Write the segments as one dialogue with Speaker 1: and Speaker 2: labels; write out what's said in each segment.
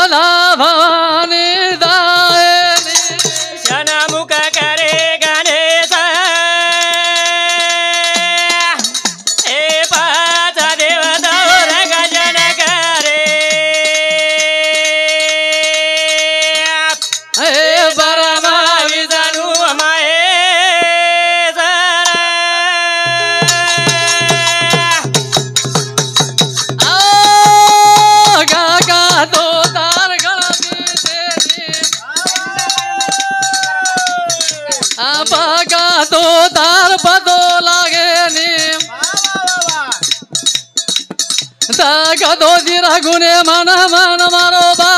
Speaker 1: सदा भवानी दायिनी
Speaker 2: जनमुख करे गणेश हे पाच देवतावर गजन करे
Speaker 1: हे
Speaker 2: परमा विष्णु महेश
Speaker 1: गागा दो तार गणती तेरी बागा दो तार बदो लागे नीम दागा दो दिरा गुने मन मन मारो बा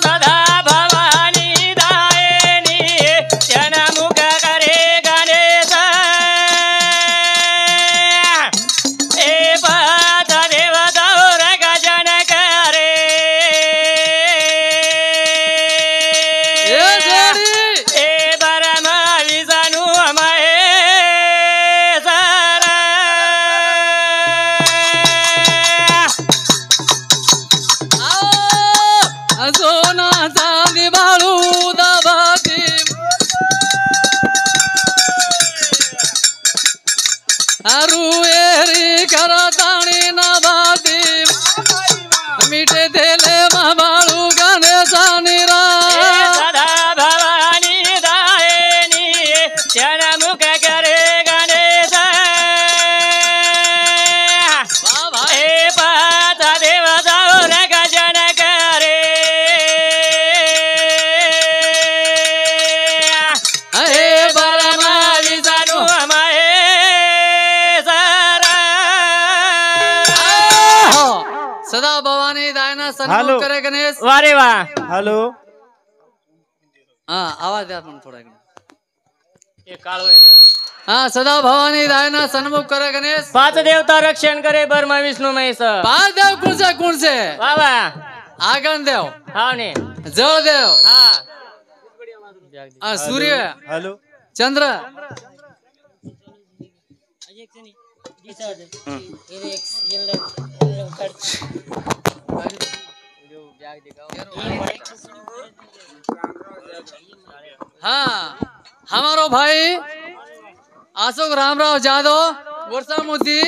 Speaker 2: सदा भवानी दायिनी जनमुख करे गणेश हे पाच देवतावर गजन करे
Speaker 1: ए जोडी
Speaker 2: हे परमा विष्णु महेश
Speaker 1: सोना चांदी बाळू दबाती रुएरी करताणी नबाती मिठे देले बाळू गणेशा निरा
Speaker 2: सदा भवानी दायिनी जनमुख करे गणेश हे पाच देवतावर गजन करे हे परमा विष्णु महेश
Speaker 1: सदा भवानी दायना सन्मुख
Speaker 3: हॅलो.
Speaker 1: करे गणेश
Speaker 2: वारे वा
Speaker 3: हॅलो
Speaker 1: हाँ आवाज द्या पण थोडा
Speaker 2: हे काळू
Speaker 1: हाँ सदा भवानी दायना सन्मुख करे गणेश
Speaker 2: पाच देवता रक्षण करे ब्रह्मा विष्णु महेश
Speaker 1: पाच देव कुण से
Speaker 2: बाबा
Speaker 1: आगन देव
Speaker 2: हा ने
Speaker 1: जळ देव
Speaker 2: हा
Speaker 1: सूर्य
Speaker 3: हॅलो
Speaker 1: चंद्र हाँ हमारो भाई अशोक रामराव जादव गोरसा मुद्दी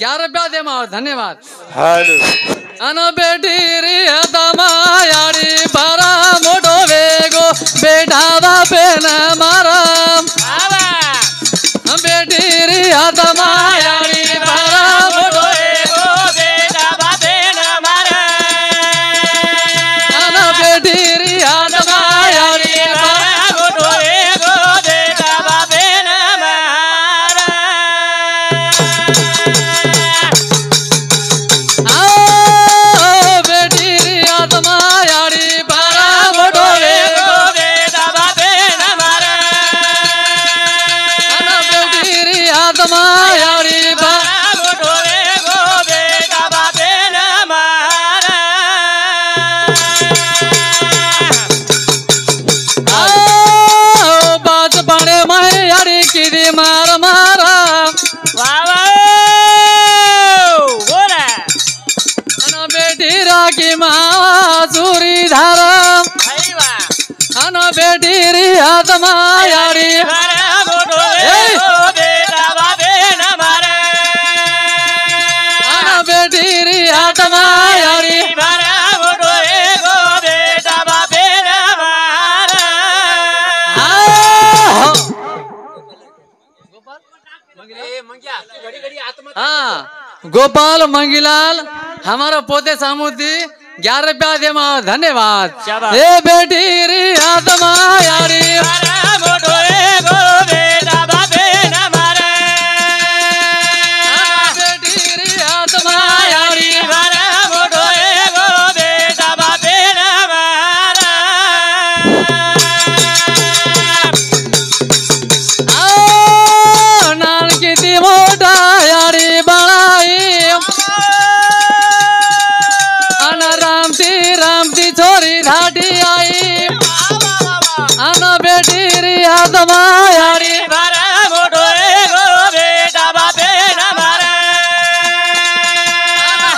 Speaker 1: 11 रुपया दे माओ धन्यवाद
Speaker 3: हॅलो
Speaker 1: अन बेटी री तमायारी परा मोटो वेगो बेटा बापे न मारम बेटी री तमायारी परा मोटो अन बेटी री तमायारी बेटी री तमायारी परा मोटो वेगो अन बेटी री तमायारी बाज बड़े मायारी किरी मार मारा अन बेटी राखी माँ चूरी धारा अन बेटी री तमायारी अन बेटी री तमायारी हाँ गोपाल मंगीलाल हमारा पोते सामुदी 11 रुपया दे माँ धन्यवाद
Speaker 2: शाबाश।
Speaker 1: ए बेटी री आत्मा यारी बेटी री आत्मा यारी नान किती मोठा यारी बळाई अन रामती छोरी धाटी आई अन बेटी री आत्मा यारी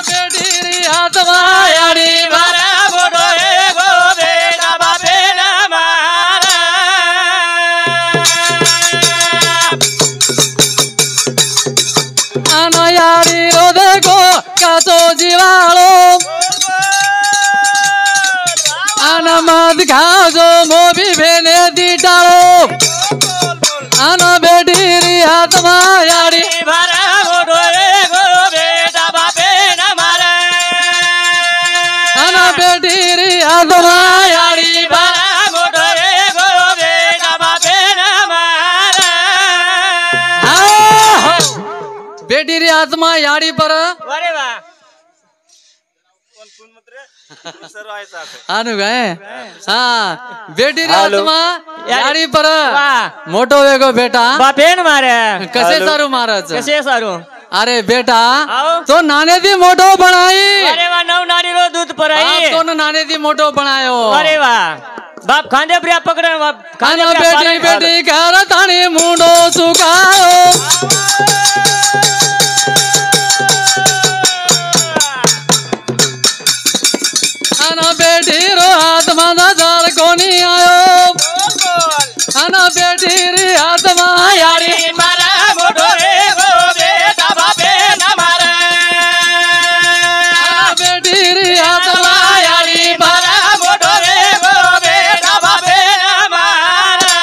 Speaker 1: बेटी री आत्मा यारी दिखाओ जो मोबी भेने दी डालो आना बेटी री आत्मा यारी
Speaker 2: भरा मोटो रे गोरो बेटा बापे न मारे
Speaker 1: आना बेटी री आत्मा यारी
Speaker 2: भरा मोटो रे गोरो बेटा बापे न मारे
Speaker 1: बेटी री आत्मा यारी पर
Speaker 2: अरे वाह
Speaker 1: आनु गए हाँ बेटी री आत्मा यारी पर
Speaker 2: वाह
Speaker 1: मोटो वेगो बेटा
Speaker 2: बापे न मारे
Speaker 1: कसे सारू महाराज
Speaker 2: कसे सारू
Speaker 1: अरे बेटा
Speaker 2: आओ
Speaker 1: तो नाने दी मोटो बनाई
Speaker 2: अरे वाह नव नारी रो दूध पर आई
Speaker 1: तो नाने दी मोटो बनायो
Speaker 2: अरे वाह बाप खांदे प्रिया पकड़न बाप खांदे
Speaker 1: आना बेटी बेटी घर तानी मुंडो सुकायो आना बेटी रो आत्मा दा जाल कोनी आयो आना बेटी री आत्मा यारी
Speaker 2: मारा मोटो रे गोरो बेटा बापे न मारे
Speaker 1: आना बेटी री आत्मा यारी
Speaker 2: मारा मोटो रे गोरो बेटा बापे न मारे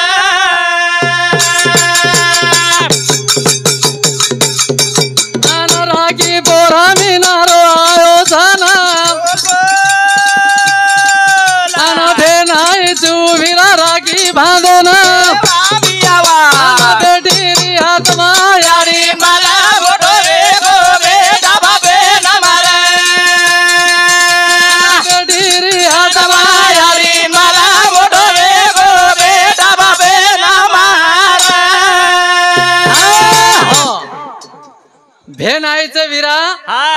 Speaker 1: आना राखी बोरा मिनारो आयो जाना आना भेनाई चूविरा राखी बांधो ना आना बेटी री आत्मा यारी
Speaker 2: मारा मोटो रे गोरो बेटा बापे न मारे
Speaker 1: बेटी री आत्मा यारी
Speaker 2: मारा मोटो रे गोरो बेटा बापे न मारे
Speaker 1: भेनाईचं विरा
Speaker 2: हा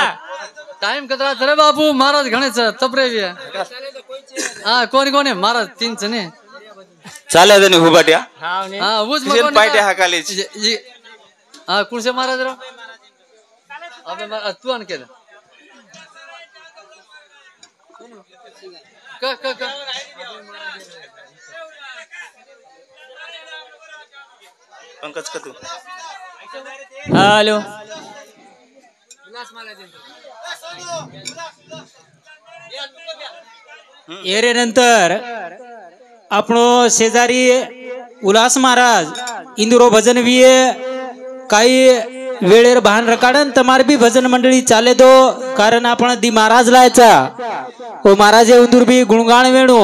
Speaker 1: टाइम कतरा रे बापू महाराज घणेच तपरे बी हा कोणी कोणी महाराज तीनच ने
Speaker 3: चाले जणी हुबाट्या
Speaker 1: हा उज
Speaker 3: किशन पायटे हा कॉलेज
Speaker 1: हा कुणसे महाराज रो अबे महाराज तू आण केलं क
Speaker 3: पंकज कतू
Speaker 2: हॅलो
Speaker 4: एरेनंतर આપણો शेजारी उल्हास महाराज इंदुरो भजन विये काही वेळेर भान रकाडन तमार बी भजन मंडळी चाले दो कारण आपण दी महाराज लायचा ओ महाराजे उंदूर बी गुणगाण वेणू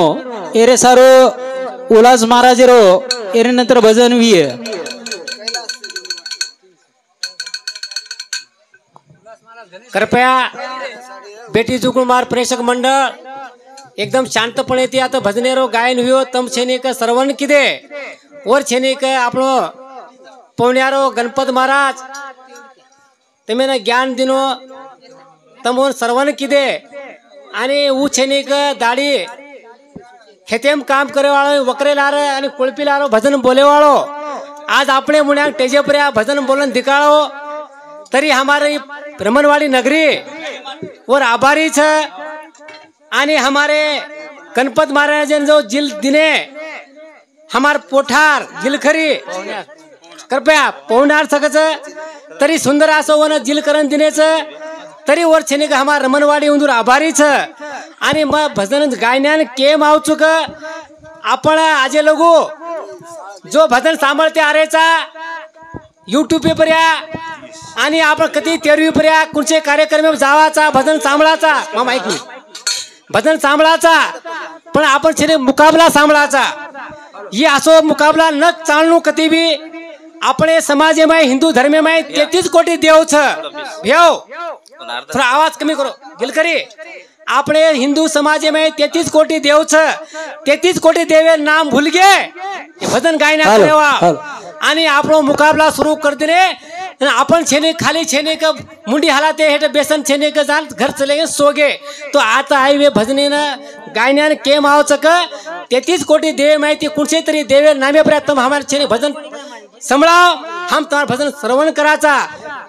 Speaker 4: एरे सारो उल्हास महाराजेरो एरे नंतर भजन विये
Speaker 5: कृपया बेटी जुगुमार प्रेक्षक मंडळ एकदम शांतपणे ते आता भजनेरो गायन हुयो तम छेनेक श्रवण किदे वर छेनेक आपणो पवण्यारो गणपत महाराज तमेना ज्ञान दिनो तमोन श्रवण किदे आणि ऊ छेनेक दाढी खेतेम काम करे वाळो वकरे लार आणि कुळपी लारो भजन बोले वाळो आज आपणे मुण्या टेजेपर्या भजन बोलन दिकाळो तरी हमारे ब्रह्मणवाड़ी नगरी और आभारी छ आणि हमारे गणपत महाराजन जो जिल दिने हमार पोठार जिलखरी कृपया पवनार सकच तरी सुंदर असो वन जिलकरण दिनेच तरी वर छेने का हमार रमणवाडी उंदूर आभारी छ आणि मग भजन गायन्यान केम आवचुक आपण आजे लोगो जो भजन सांभाळते आरेचा यूट्यूब पे पर्या आणि आपण कधी तेरवी पर्या कुणचे कार्यक्रम जावाचा भजन सांभाळाचा मग माहित नाही भजन सांभाळाचा पण आपण छेने मुकाबला सांभाळाचा ये असो मुकाबला न चालणू कधी बी अपने समाज में हिंदू धर्म में 33 कोटी देव छ भेव थोड़ा आवाज कमी करो गिलकरी अपने हिंदू समाज में 33 कोटी देव छ 33 कोटी देवे नाम भूल गए भजन गायना करेवा आणि आपण मुकाबला सुरू कर दिले अपन छेने खाली छेने का मुंडी हलाते हेट बेसन छेने का जान घर चले सोगे तो आता आई वे भजने न गायना के माव चक 33 कोटी देव माहिती कुणसे तरी देवे नामे पर तुम हमारे छेने भजन संभळाव हम तुम्हारा भजन श्रवण कराचा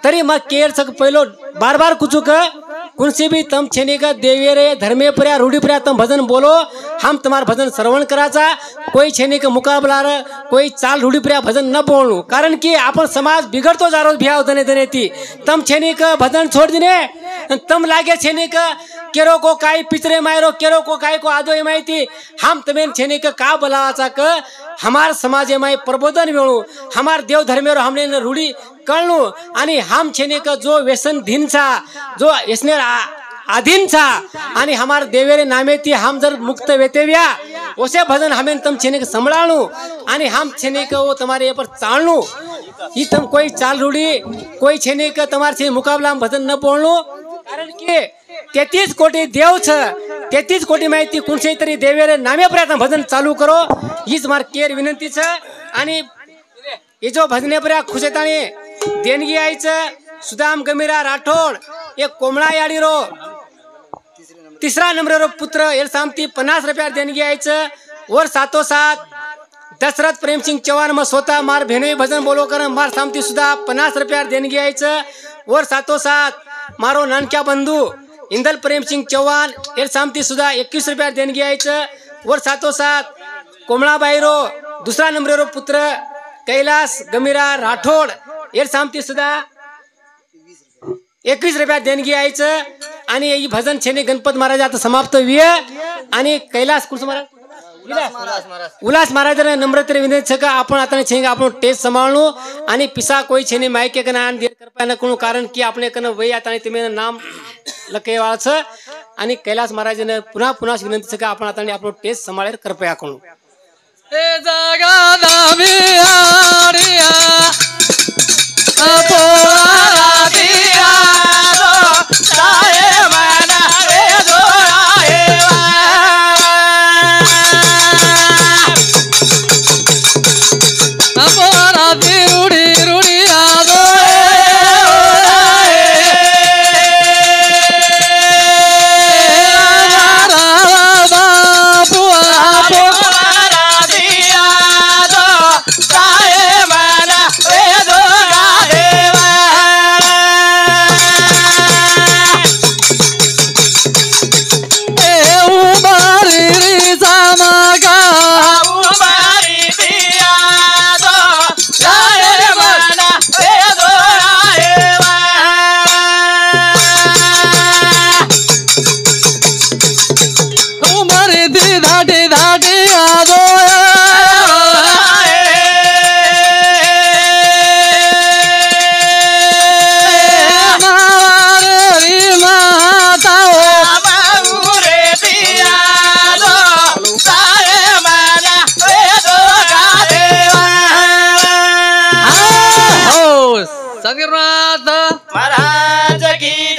Speaker 5: तरी मग केर सक पहिलो बार बार कुचुक कुणसे भी तम छेने का देवे रे धर्मे पर्या रूढ़ी पर्या तम भजन बोलो हम तुम्हारा भजन श्रवण कराचा कोई छेने का मुकाबला र कोई चाल रूढ़ी पर्या भजन न बोलू कारण की अपन समाज बिगड़तो जा रहो भ्याव दने दने ती तम छेने का भजन छोड़ दिने तम लागे छे ने का केरो को काय पितरे मायरो केरो को काय को आदो माहिती हम तमेन छे ने का बोलावाचा क हमार समाजे माय प्रबोधन वेळू हमार देव धर्मेरो हमने रूढी कळणू आणि हम छे ने का जो व्यसन धीनचा जो यसने आधीन छा आणि हमार देवेरे नामे ती हम जर मुक्त वेतेव्या ओसे भजन हमें तम छेने के संभाळणू आणि हम छेने के वो तुम्हारे पर चालणू ई तम कोई चाल रूढ़ी कोई छेने के तुम्हारे से मुकाबला में भजन न बोलणू कारण के 33 कोटी देव छ 33 कोटी माहिती कोणशे तरी देवेरे नामे पर भजन चालू करो हीच मार केर विनंती छ आणि ये जो भजने पर खुशेताने देणगी आईचं सुदाम गमीरा राठोड एक कोमळा याडी रो तीसरा नंबर रो पुत्र एल सामती 50 रुपया देणगी आईचं और सातो सात दशरथ प्रेम सिंह चौहान में स्वतः मार भेनोई भजन बोलो कर मार सामती सुधा 50 रुपया देणगी आईचं और सातो सात मारो नानक्या बंधू इंदल प्रेम सिंह चौहान एल सामती सुधा 21 रुपया देणगी आईचं और सातो सात कोमळाबाई रो दूसरा नंबर रो पुत्र कैलास गमीरा राठोड एल सामती सुधा 21 रुपया देणगी आईचं आणि ही भजन छेने गणपत महाराज आता समाप्त विय आणि कैलास कुछ महाराज उल्लास महाराज ने नम्रते विनंती का आपण आता छेंगे आपण टेस्ट संभाळणू आणि पिसा कोई छेने मायके कना आन देर करपा न कोणू कारण की आपणे कन वय आता तुम्ही नाम लके वाळछ आणि कैलास महाराज ने पुन्हा पुन्हा विनंती का आपण आता आपण टेस्ट संभाळेर कृपया कोणू
Speaker 1: ए जगदामी आडिया अपोरा दिया
Speaker 2: साए मना रे दोराए
Speaker 1: अपोरा दी रूढ़ी रूढ़ी आदो
Speaker 2: महाराज की